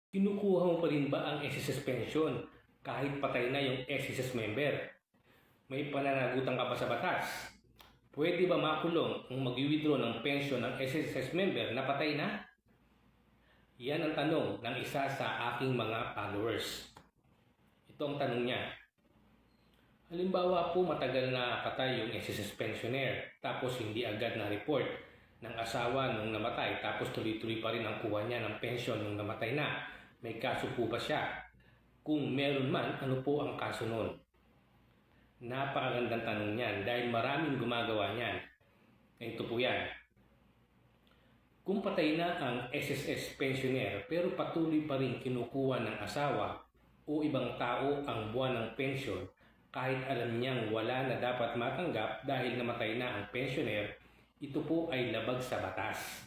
Kinukuha mo pa rin ba ang SSS pension kahit patay na yung SSS member? May pananagutan ka ba sa batas? Pwede ba makulong ang mag-withdraw ng pension ng SSS member na patay na? Yan ang tanong ng isa sa aking mga followers. Ito ang tanong niya. Halimbawa po matagal na patay yung SSS pensioner tapos hindi agad na-report ng asawa nung namatay tapos tuloy-tuloy pa rin ang kuha niya ng pension nung namatay na. May kaso po ba siya? Kung meron man, ano po ang kaso nun? Napakagandang tanong niyan dahil maraming gumagawa niyan. Ito po yan. Kung patay na ang SSS pensioner pero patuloy pa rin kinukuha ng asawa o ibang tao ang buwan ng pension kahit alam niyang wala na dapat matanggap dahil namatay na ang pensioner, ito po ay labag sa batas.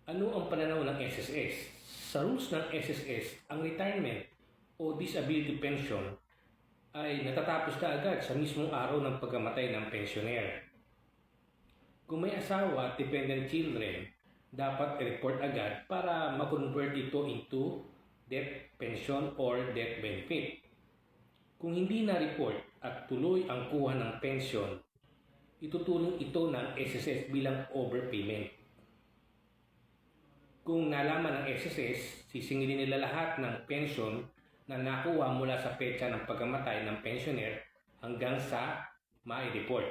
Ano ang pananaw ng SSS? Sa rules ng SSS, ang retirement o disability pension ay natatapos na agad sa mismong araw ng pagkamatay ng pensioner. Kung may asawa at dependent children, dapat i-report agad para ma-convert ito into death pension or death benefit. Kung hindi na-report at tuloy ang kuha ng pension, itutulong ito ng SSS bilang overpayment. Kung nalaman ng SSS, sisingilin nila lahat ng pension na nakuha mula sa petsa ng pagkamatay ng pensioner hanggang sa mai-report.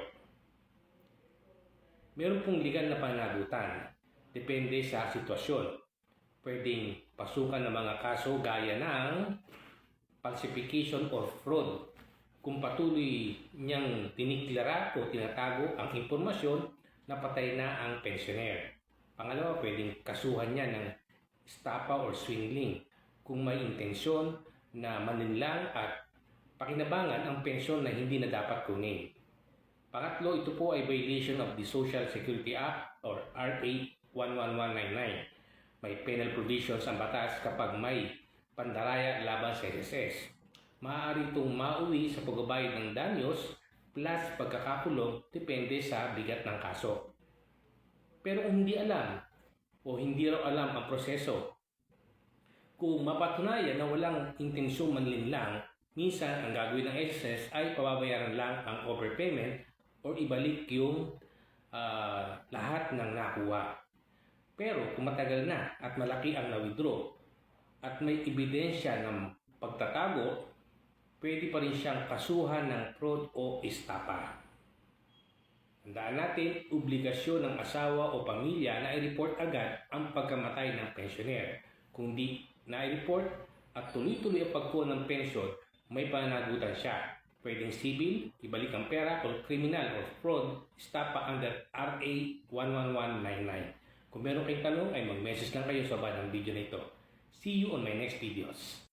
Meron pong legal na pananagutan. Depende sa sitwasyon. Pwedeng pasukan ng mga kaso gaya ng falsification or fraud. Kung patuloy niyang tiniklara o tinatago ang impormasyon na patay na ang pensioner. Pangalawa, pwedeng kasuhan niya ng estafa or swindling kung may intensyon na maninlang at pakinabangan ang pensyon na hindi na dapat kunin. Pangatlo, ito po ay violation of the Social Security Act or RA 11199. May penal provisions ang batas kapag may pandaraya laban sa SSS. Maaari itong mauwi sa pagbabayad ng danyos plus pagkakakulong depende sa bigat ng kaso. Pero kung hindi alam o hindi raw alam ang proseso, kung mapatunayan na walang intensyong manlinlang, minsan ang gagawin ng SSS ay pababayaran lang ang overpayment o ibalik yung lahat ng nakuha. Pero kung matagal na at malaki ang na-withdraw at may ebidensya ng pagtatago, pwede pa rin siyang kasuhan ng fraud o estafa. Tandaan natin, obligasyon ng asawa o pamilya na i-report agad ang pagkamatay ng pensioner. Kung di na-report at tuloy-tuloy ang pagkuha ng pensyon, may pananagutan siya. Pwedeng civil, ibalik ang pera, o criminal or fraud, estafa under RA 11199. Kung meron kayong tanong ay mag-message lang kayo sa baba ng video na ito. See you on my next videos.